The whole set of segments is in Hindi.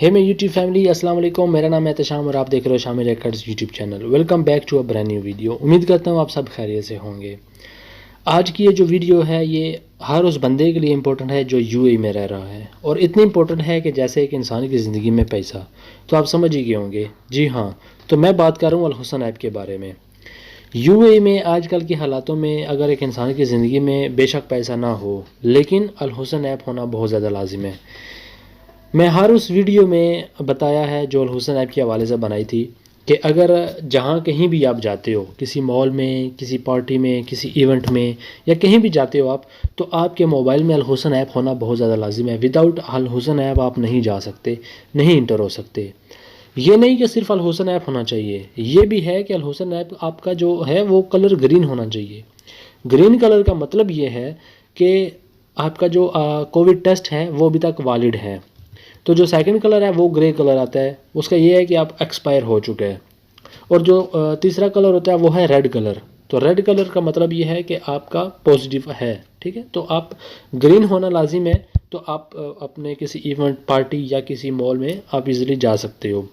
हे मैं यूट्यूब फैमिली, अस्सलाम वालेकुम। मेरा नाम है एहतशाम और आप देख रहे हो Shamir records YouTube channel. Welcome back to a brand new video. उम्मीद करता हूँ आप सब खैरियत से होंगे। आज की ये जो वीडियो है ये हर उस बंदे के लिए इम्पोर्टेंट है जो यूएई में रह रहा है, और इतनी इम्पोर्टेंट है कि जैसे एक इंसान की ज़िंदगी में पैसा, तो आप समझ ही गए होंगे। जी हाँ, तो मैं बात कर रहा हूँ अल हुसन ऐप के बारे में। यूएई में आजकल के हालातों में अगर एक इंसान की ज़िंदगी में बेशक पैसा ना हो, लेकिन अल हुसन ऐप होना बहुत ज़्यादा लाजिम है। मैं हर उस वीडियो में बताया है जो अल हुसन ऐप के हवाले से बनाई थी कि अगर जहाँ कहीं भी आप जाते हो, किसी मॉल में, किसी पार्टी में, किसी इवेंट में या कहीं भी जाते हो आप, तो आपके मोबाइल में अल हुसन ऐप होना बहुत ज़्यादा लाजिम है। विदाउट अल हुसन ऐप आप नहीं जा सकते, नहीं इंटर हो सकते। ये नहीं कि सिर्फ अल हुसन ऐप होना चाहिए, ये भी है कि अल हुसन ऐप आपका जो है वो कलर ग्रीन होना चाहिए। ग्रीन कलर का मतलब ये है कि आपका जो कोविड टेस्ट है वो अभी तक वैलिड है। तो जो सेकंड कलर है वो ग्रे कलर आता है, उसका ये है कि आप एक्सपायर हो चुके हैं। और जो तीसरा कलर होता है वो है रेड कलर। तो रेड कलर का मतलब ये है कि आपका पॉजिटिव है। ठीक है, तो आप ग्रीन होना लाजिम है, तो आप अपने किसी इवेंट, पार्टी या किसी मॉल में आप इजीली जा सकते हो।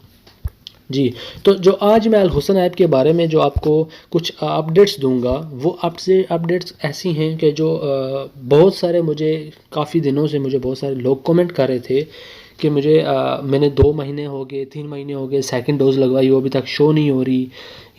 जी, तो जो आज मैं अल हुसन ऐप के बारे में जो आपको कुछ अपडेट्स दूंगा, वो आपसे अपडेट्स ऐसी हैं कि जो बहुत सारे मुझे काफ़ी दिनों से मुझे बहुत सारे लोग कमेंट कर रहे थे कि मुझे मैंने 2 महीने हो गए, 3 महीने हो गए सेकंड डोज़ लगवाई, वो अभी तक शो नहीं हो रही।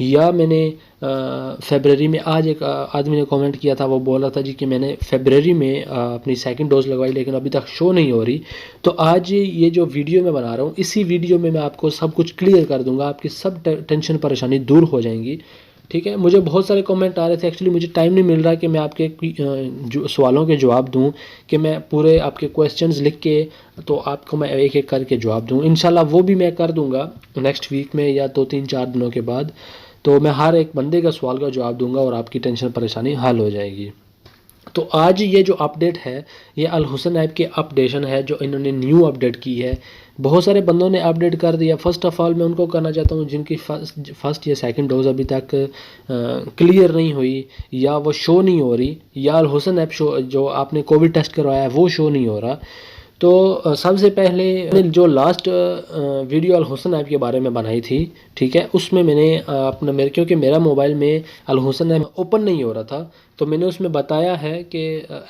या मैंने फ़रवरी में, आज एक आदमी ने कमेंट किया था, वो बोल रहा था जी कि मैंने फ़रवरी में अपनी सेकंड डोज़ लगवाई लेकिन अभी तक शो नहीं हो रही। तो आज ये जो वीडियो मैं बना रहा हूँ, इसी वीडियो में मैं आपको सब कुछ क्लियर कर दूँगा, आपकी सब टेंशन परेशानी दूर हो जाएंगी। ठीक है, मुझे बहुत सारे कमेंट आ रहे थे, एक्चुअली मुझे टाइम नहीं मिल रहा कि मैं आपके जो सवालों के जवाब दूं, कि मैं पूरे आपके क्वेश्चंस लिख के तो आपको मैं एक एक करके जवाब दूं। इंशाल्लाह वो भी मैं कर दूंगा नेक्स्ट वीक में या 2-3-4 दिनों के बाद। तो मैं हर एक बंदे का सवाल का जवाब दूंगा और आपकी टेंशन परेशानी हल हो जाएगी। तो आज ये जो अपडेट है, ये अल हुसन ऐप की अपडेशन है जो इन्होंने न्यू अपडेट की है। बहुत सारे बंदों ने अपडेट कर दिया। फ़र्स्ट ऑफ़ ऑल मैं उनको करना चाहता हूँ जिनकी फ़र्स्ट या सेकंड डोज़ अभी तक क्लियर नहीं हुई, या वो शो नहीं हो रही, या अल हुसन ऐप शो जो आपने कोविड टेस्ट करवाया है वो शो नहीं हो रहा। तो सबसे पहले मैंने जो लास्ट वीडियो अल हुसन ऐप के बारे में बनाई थी, ठीक है, उसमें मैंने अपना मेरे क्योंकि मेरा मोबाइल में अल हुसन ऐप ओपन नहीं हो रहा था, तो मैंने उसमें बताया है कि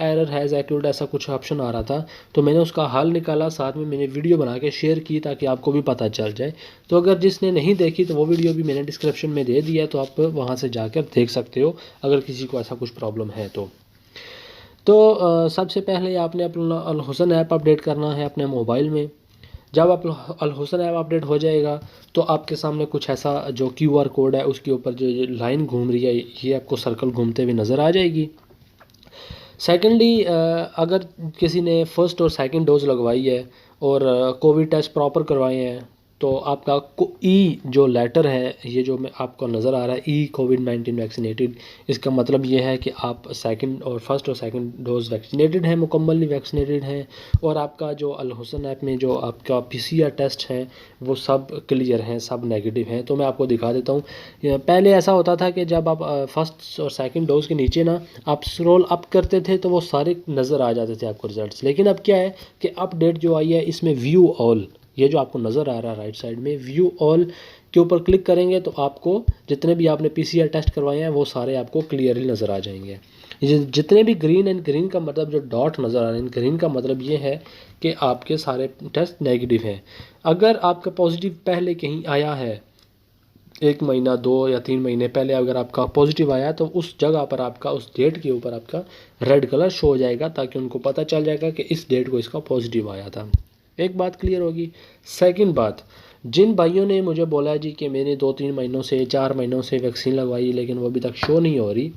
एरर हैज़ एक्यूड ऐसा कुछ ऑप्शन आ रहा था। तो मैंने उसका हल निकाला, साथ में मैंने वीडियो बना के शेयर की ताकि आपको भी पता चल जाए। तो अगर जिसने नहीं देखी तो वो वीडियो भी मैंने डिस्क्रिप्शन में दे दिया, तो आप वहाँ से जाकर देख सकते हो अगर किसी को ऐसा कुछ प्रॉब्लम है तो। सबसे पहले आपने अपना अल हुसन ऐप अपडेट करना है अपने मोबाइल में। जब आप अल हुसन ऐप अपडेट हो जाएगा तो आपके सामने कुछ ऐसा जो क्यूआर कोड है उसके ऊपर जो ये लाइन घूम रही है, ये आपको सर्कल घूमते हुए नज़र आ जाएगी। सेकेंडली, अगर किसी ने फ़र्स्ट और सेकंड डोज़ लगवाई है और कोविड टेस्ट प्रॉपर करवाए हैं, तो आपका ई जो लेटर है, ये जो मैं आपको नज़र आ रहा है ई कोविड-19 वैक्सीनेटेड, इसका मतलब ये है कि आप सेकंड और फर्स्ट और सेकंड डोज़ वैक्सीनेटेड हैं, मुकम्मली वैक्सीनेटेड हैं। और आपका जो अल हुसन ऐप में जो आपका पीसीआर टेस्ट है वो सब क्लियर हैं, सब नेगेटिव हैं। तो मैं आपको दिखा देता हूँ। पहले ऐसा होता था कि जब आप फर्स्ट और सेकंड डोज़ के नीचे ना आप स्क्रॉल अप करते थे तो वो सारे नज़र आ जाते थे आपको रिजल्ट्स। लेकिन अब क्या है कि अपडेट जो आई है इसमें व्यू ऑल, ये जो आपको नज़र आ रहा है राइट साइड में, व्यू ऑल के ऊपर क्लिक करेंगे तो आपको जितने भी आपने पीसीआर टेस्ट करवाए हैं वो सारे आपको क्लियरली नज़र आ जाएंगे। ये जितने भी ग्रीन एंड ग्रीन का मतलब जो डॉट नज़र आ रहे हैं, ग्रीन का मतलब ये है कि आपके सारे टेस्ट नेगेटिव हैं। अगर आपका पॉजिटिव पहले कहीं आया है, 1 महीना, 2 या 3 महीने पहले अगर आपका पॉजिटिव आया, तो उस जगह पर आपका, उस डेट के ऊपर आपका रेड कलर शो हो जाएगा, ताकि उनको पता चल जाएगा कि इस डेट को इसका पॉजिटिव आया था। एक बात क्लियर होगी। सेकंड बात, जिन भाइयों ने मुझे बोला जी कि मैंने 2-3 महीनों से, 4 महीनों से वैक्सीन लगवाई लेकिन वो अभी तक शो नहीं हो रही,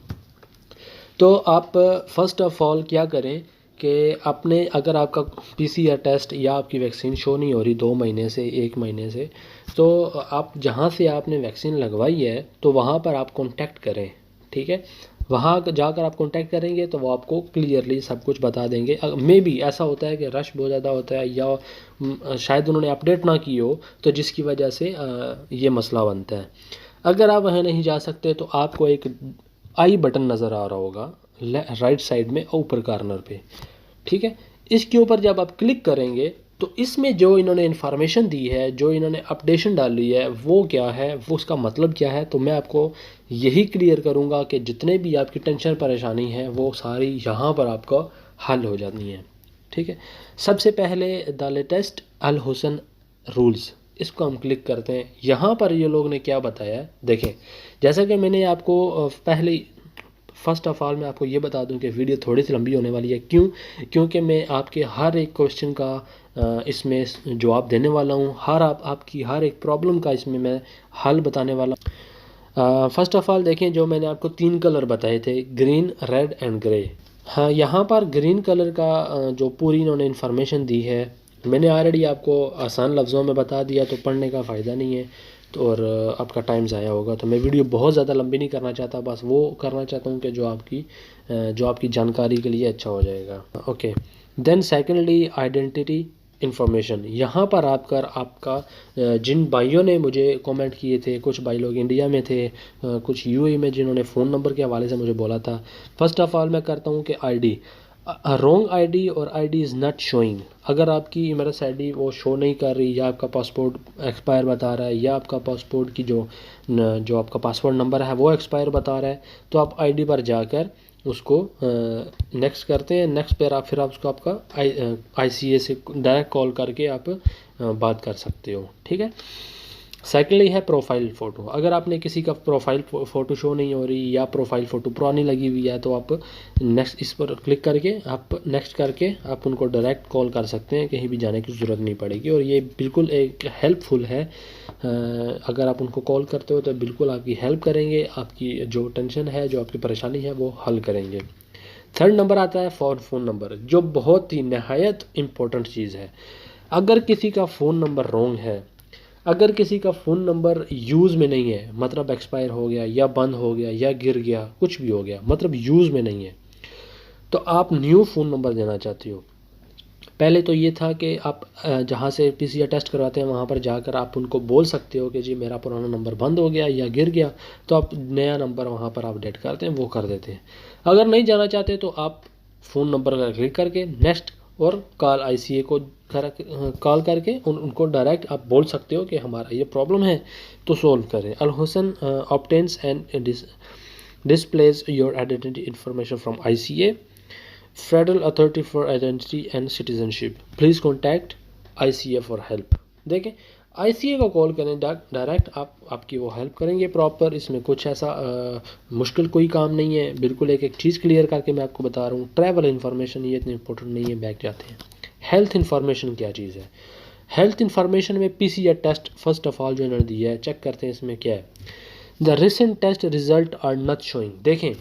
तो आप फ़र्स्ट ऑफ़ ऑल क्या करें कि अपने, अगर आपका पीसीआर टेस्ट या आपकी वैक्सीन शो नहीं हो रही 2 महीने से, 1 महीने से, तो आप जहाँ से आपने वैक्सीन लगवाई है तो वहाँ पर आप कॉन्टैक्ट करें। ठीक है, वहाँ जाकर आप कॉन्टैक्ट करेंगे तो वो आपको क्लियरली सब कुछ बता देंगे। मे बी ऐसा होता है कि रश बहुत ज़्यादा होता है, या शायद उन्होंने अपडेट ना की हो, तो जिसकी वजह से ये मसला बनता है। अगर आप वहाँ नहीं जा सकते तो आपको एक आई बटन नज़र आ रहा होगा राइट साइड में ऊपर कॉर्नर पे। ठीक है, इसके ऊपर जब आप क्लिक करेंगे तो इसमें जो इन्होंने इन्फॉर्मेशन दी है, जो इन्होंने अपडेशन डाली है, वो क्या है, वो उसका मतलब क्या है, तो मैं आपको यही क्लियर करूँगा कि जितने भी आपकी टेंशन परेशानी है वो सारी यहाँ पर आपको हल हो जाती हैं। ठीक है, सबसे पहले द लेटेस्ट अल हुसन रूल्स, इसको हम क्लिक करते हैं। यहाँ पर ये लोग ने क्या बताया है देखें, जैसा कि मैंने आपको पहले फ़र्स्ट ऑफ़ ऑल मैं आपको ये बता दूं कि वीडियो थोड़ी सी लंबी होने वाली है। क्यों? क्योंकि मैं आपके हर एक क्वेश्चन का इसमें जवाब देने वाला हूँ, आपकी हर एक प्रॉब्लम का इसमें मैं हल बताने वाला हूँ। फ़र्स्ट ऑफ़ ऑल देखें, जो मैंने आपको 3 कलर बताए थे, ग्रीन, रेड एंड ग्रे। हाँ, यहाँ पर ग्रीन कलर का जो पूरी इन्होंने इन्फॉर्मेशन दी है, मैंने ऑलरेडी आपको आसान लफ्ज़ों में बता दिया, तो पढ़ने का फ़ायदा नहीं है तो और आपका टाइम ज़ाया होगा। तो मैं वीडियो बहुत ज़्यादा लंबी नहीं करना चाहता, बस वो करना चाहता हूँ कि जो आपकी जानकारी के लिए अच्छा हो जाएगा। Okay, then secondly identity information. यहाँ पर आपका जिन भाइयों ने मुझे कमेंट किए थे, कुछ भाई लोग इंडिया में थे, कुछ यूएई में, जिन्होंने फ़ोन नंबर के हवाले से मुझे बोला था। फ़र्स्ट ऑफ़ ऑल मैं करता हूँ कि आईडी, रॉन्ग आईडी और आईडी इज़ नॉट शोइंग। अगर आपकी इमरस आईडी वो शो नहीं कर रही, या आपका पासपोर्ट एक्सपायर बता रहा है, या आपका पासपोर्ट की जो आपका पासवर्ड नंबर है वो एक्सपायर बता रहा है, तो आप आईडी पर जाकर उसको नेक्स्ट करते हैं। नेक्स्ट पर फिर आप उसको आपका आईसीए से डायरेक्ट कॉल करके आप बात कर सकते हो। ठीक है, सेकेंडली है प्रोफाइल फ़ोटो। अगर आपने किसी का प्रोफाइल फ़ोटो शो नहीं हो रही, या प्रोफाइल फ़ोटो पुरानी लगी हुई है, तो आप नेक्स्ट इस पर क्लिक करके आप नेक्स्ट करके आप उनको डायरेक्ट कॉल कर सकते हैं, कहीं भी जाने की ज़रूरत नहीं पड़ेगी। और ये बिल्कुल एक हेल्पफुल है, अगर आप उनको कॉल करते हो तो बिल्कुल आपकी हेल्प करेंगे, आपकी जो टेंशन है, जो आपकी परेशानी है वो हल करेंगे। थर्ड नंबर आता है फ़ोन नंबर, जो बहुत ही नहायत इम्पोर्टेंट चीज़ है। अगर किसी का फ़ोन नंबर रॉन्ग है, अगर किसी का फ़ोन नंबर यूज़ में नहीं है, मतलब एक्सपायर हो गया, या बंद हो गया, या गिर गया, कुछ भी हो गया, मतलब यूज़ में नहीं है, तो आप न्यू फ़ोन नंबर देना चाहती हो। पहले तो ये था कि आप जहाँ से पीसीआर टेस्ट करवाते हैं वहाँ पर जाकर आप उनको बोल सकते हो कि जी मेरा पुराना नंबर बंद हो गया या गिर गया, तो आप नया नंबर वहाँ पर अपडेट करते हैं, वो कर देते हैं। अगर नहीं जाना चाहते तो आप फ़ोन नंबर का क्लिक करके नेक्स्ट और कॉल आईसीए को कॉल करके उनको डायरेक्ट आप बोल सकते हो कि हमारा ये प्रॉब्लम है, तो सोल्व करें। अल हुसन obtains and displays your identity information from ICA, federal authority for identity and citizenship, please contact ICA for help. देखें, आईसीए को कॉल करें, डायरेक्ट आपकी वो हेल्प करेंगे प्रॉपर। इसमें कुछ ऐसा मुश्किल कोई काम नहीं है, बिल्कुल एक एक चीज़ क्लियर करके मैं आपको बता रहा हूँ। ट्रैवल इन्फॉर्मेशन ये इतनी इंपॉर्टेंट नहीं है, बैक जाते हैं। हेल्थ इन्फॉर्मेशन क्या चीज़ है? हेल्थ इन्फॉर्मेशन में PCR test first of all जो इन्होंने दिया है, चेक करते हैं इसमें क्या है। The recent test result are not showing. देखें,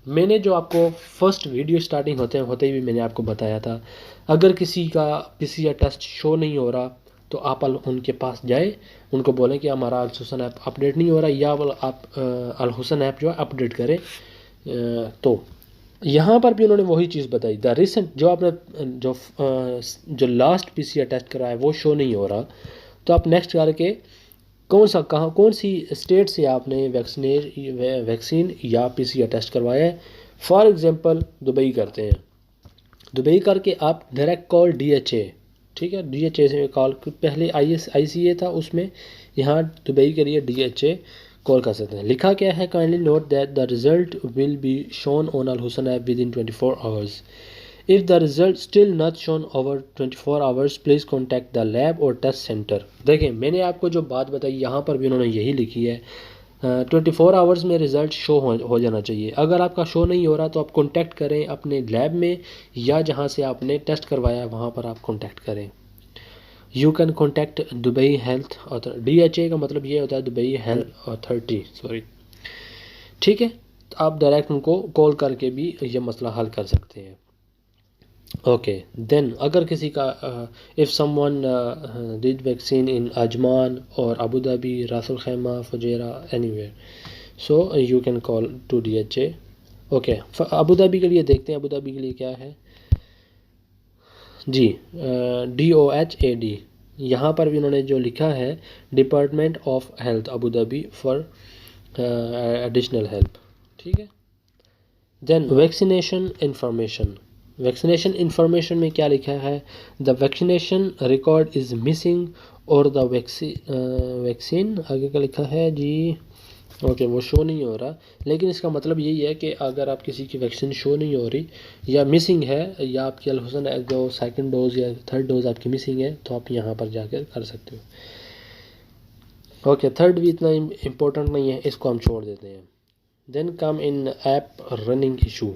मैंने जो आपको फर्स्ट वीडियो स्टार्टिंग होते ही मैंने आपको बताया था, अगर किसी का पीसीआर टेस्ट शो नहीं हो रहा तो आप उनके पास जाए, उनको बोलें कि हमारा अल हुसन ऐप अपडेट नहीं हो रहा, या आप अल हुसन ऐप जो है अपडेट करें। तो यहाँ पर भी उन्होंने वही चीज़ बताई, द रिसेंट जो आपने जो लास्ट पीसीआर टेस्ट कराया वो शो नहीं हो रहा, तो आप नेक्स्ट करके कौन सी स्टेट से आपने वैक्सीन या पीसीआर टेस्ट करवाया है। फॉर एग्जांपल दुबई करते हैं, दुबई करके आप डायरेक्ट कॉल डीएचए, ठीक है, डीएचए से कॉल, पहले आईसीए था उसमें, यहाँ दुबई के लिए डीएचए कॉल कर सकते हैं। लिखा क्या है, kindly note that the result will be shown on Al Hosn app within 24 hours. If the result still not shown over 24 hours, please contact the lab और टेस्ट सेंटर। देखें, मैंने आपको जो बात बताई यहाँ पर भी उन्होंने यही लिखी है, 24 आवर्स में रिज़ल्ट शो हो जाना चाहिए। अगर आपका शो नहीं हो रहा तो आप कॉन्टैक्ट करें अपने लैब में, या जहाँ से आपने टेस्ट करवाया वहाँ पर आप कॉन्टैक्ट करें। You can contact Dubai health authority, DHA का मतलब ये होता है दुबई हेल्थ अथॉरिटी, सॉरी, ठीक है। तो आप डायरेक्ट उनको कॉल करके भी ये मसला हल कर सकते हैं। ओके, देन अगर किसी का if someone did vaccine in Ajman और Abu Dhabi, Ras al Khaimah, Fujairah, anywhere, so you can call to DHA. Okay, Abu Dhabi के लिए देखते हैं, अबू धाबी के लिए क्या है जी, DOHAD, यहाँ पर भी उन्होंने जो लिखा है, department of health Abu Dhabi for additional help, ठीक है। Then vaccination information, vaccination information में क्या लिखा है, the vaccination record is missing और द वैक्सीन आगे का लिखा है जी, ओके वो शो नहीं हो रहा, लेकिन इसका मतलब यही है कि अगर आप किसी की वैक्सीन शो नहीं हो रही या मिसिंग है, या आपकी अलहुसन जो सेकंड डोज़ या थर्ड डोज़ आपकी मिसिंग है, तो आप यहाँ पर जाकर कर सकते हो। ओके, थर्ड भी इतना इम्पोर्टेंट नहीं है, इसको हम छोड़ देते हैं। देन कम इन ऐप रनिंग इशू।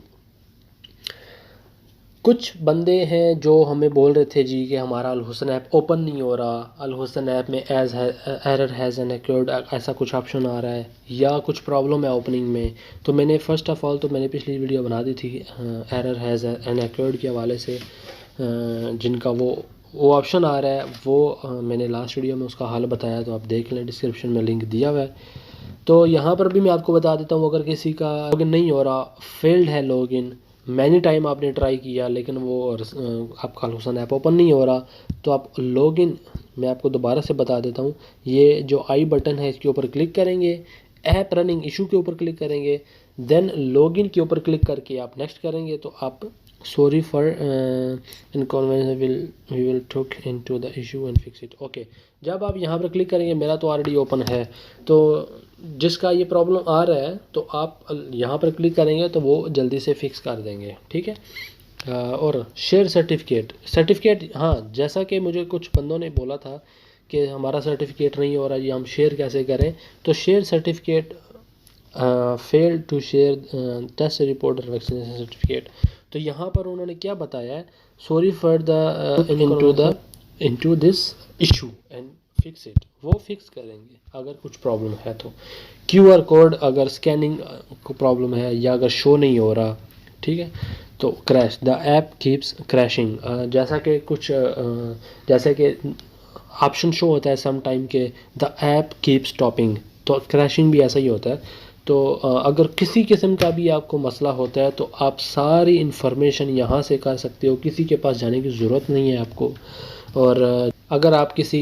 कुछ बंदे हैं जो हमें बोल रहे थे जी कि हमारा अलहुसन ऐप ओपन नहीं हो रहा, अलहुसन ऐप में एरर हैज़ एन अक्योर्ड ऐसा कुछ ऑप्शन आ रहा है, या कुछ प्रॉब्लम है ओपनिंग में। तो मैंने फ़र्स्ट ऑफ़ ऑल तो मैंने पिछली वीडियो बना दी थी एरर हैज़ एन अक्योर्ड के हवाले से, जिनका वो ऑप्शन आ रहा है वो मैंने लास्ट वीडियो में उसका हल बताया, तो आप देख लें, डिस्क्रिप्शन में लिंक दिया हुआ है। तो यहाँ पर भी मैं आपको बता देता हूँ, अगर किसी का लॉगिन नहीं हो रहा, फेल्ड है लॉगिन, मैनी टाइम आपने ट्राई किया लेकिन वो आपका अलहुसन ऐप ओपन नहीं हो रहा, तो आप लॉगिन, मैं आपको दोबारा से बता देता हूँ, ये जो आई बटन है इसके ऊपर क्लिक करेंगे, ऐप रनिंग इशू के ऊपर क्लिक करेंगे, देन लॉगिन के ऊपर क्लिक करके आप नेक्स्ट करेंगे, तो आप sorry for inconvenience we will talk into the issue and fix it. Okay, जब आप यहाँ पर क्लिक करेंगे, मेरा तो ऑलरेडी ओपन है, तो जिसका ये प्रॉब्लम आ रहा है तो आप यहाँ पर क्लिक करेंगे तो वो जल्दी से फिक्स कर देंगे, ठीक है। और शेयर सर्टिफिकेट, हाँ, जैसा कि मुझे कुछ बंदों ने बोला था कि हमारा सर्टिफिकेट नहीं हो रहा, ये हम शेयर कैसे करें, तो share certificate fail to share test report और वैक्सीनेशन सर्टिफिकेट। तो यहाँ पर उन्होंने क्या बताया है, sorry for the into this issue and fix it, वो फिक्स करेंगे अगर कुछ प्रॉब्लम है तो। QR कोड अगर स्कैनिंग को प्रॉब्लम है या अगर शो नहीं हो रहा, ठीक है, तो crash, the app keeps crashing, जैसा कि कुछ जैसे कि ऑप्शन शो होता है सम टाइम के द ऐप कीप स्टॉपिंग, तो क्रैशिंग भी ऐसा ही होता है। तो अगर किसी किस्म का भी आपको मसला होता है तो आप सारी इन्फॉर्मेशन यहाँ से कर सकते हो, किसी के पास जाने की ज़रूरत नहीं है आपको। और अगर आप किसी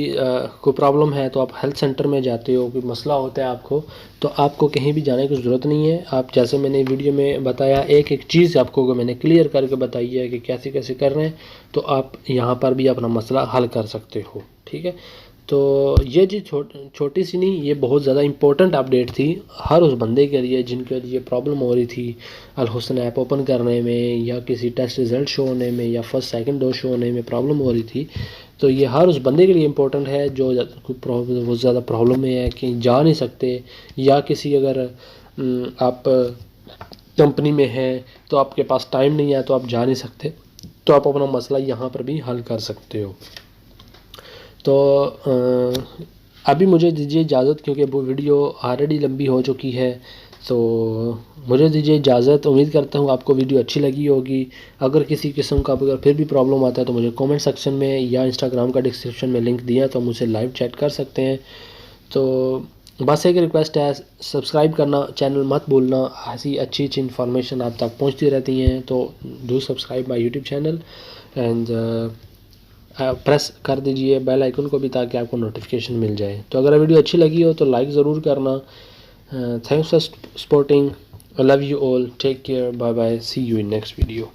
को प्रॉब्लम है तो आप हेल्थ सेंटर में जाते हो, कोई मसला होता है आपको, तो आपको कहीं भी जाने की ज़रूरत नहीं है। आप जैसे मैंने वीडियो में बताया, एक एक चीज़ आपको मैंने क्लियर करके बताई है कि कैसे कैसे कर रहे हैं, तो आप यहाँ पर भी अपना मसला हल कर सकते हो, ठीक है। तो ये जी छोटी सी नहीं, ये बहुत ज़्यादा इम्पोर्टेंट अपडेट थी हर उस बंदे के लिए जिनके लिए प्रॉब्लम हो रही थी अलहुसन ऐप ओपन करने में, या किसी टेस्ट रिज़ल्ट शो होने में, या फर्स्ट सेकंड डोज शो होने में प्रॉब्लम हो रही थी। तो ये हर उस बंदे के लिए इम्पोर्टेंट है जो बहुत ज़्यादा प्रॉब्लम में है कि जा नहीं सकते, या किसी अगर आप कंपनी में हैं तो आपके पास टाइम नहीं है तो आप जा नहीं सकते, तो आप अपना मसला यहाँ पर भी हल कर सकते हो। तो अभी मुझे दीजिए इजाज़त, क्योंकि वो वीडियो ऑलरेडी लंबी हो चुकी है, तो मुझे दीजिए इजाज़त। उम्मीद करता हूँ आपको वीडियो अच्छी लगी होगी। अगर किसी किस्म का अगर फिर भी प्रॉब्लम आता है तो मुझे कमेंट सेक्शन में या इंस्टाग्राम का डिस्क्रिप्शन में लिंक दिया, तो मुझसे लाइव चैट कर सकते हैं। तो बस एक रिक्वेस्ट है, सब्सक्राइब करना चैनल मत भूलना, ऐसी अच्छी अच्छी इन्फॉर्मेशन आप तक पहुँचती रहती हैं। तो do subscribe my YouTube channel and press कर दीजिए बेल आइकन को भी, ताकि आपको नोटिफिकेशन मिल जाए। तो अगर वीडियो अच्छी लगी हो तो लाइक ज़रूर करना। Thanks for supporting, I love you all, take care, bye bye, see you in next video.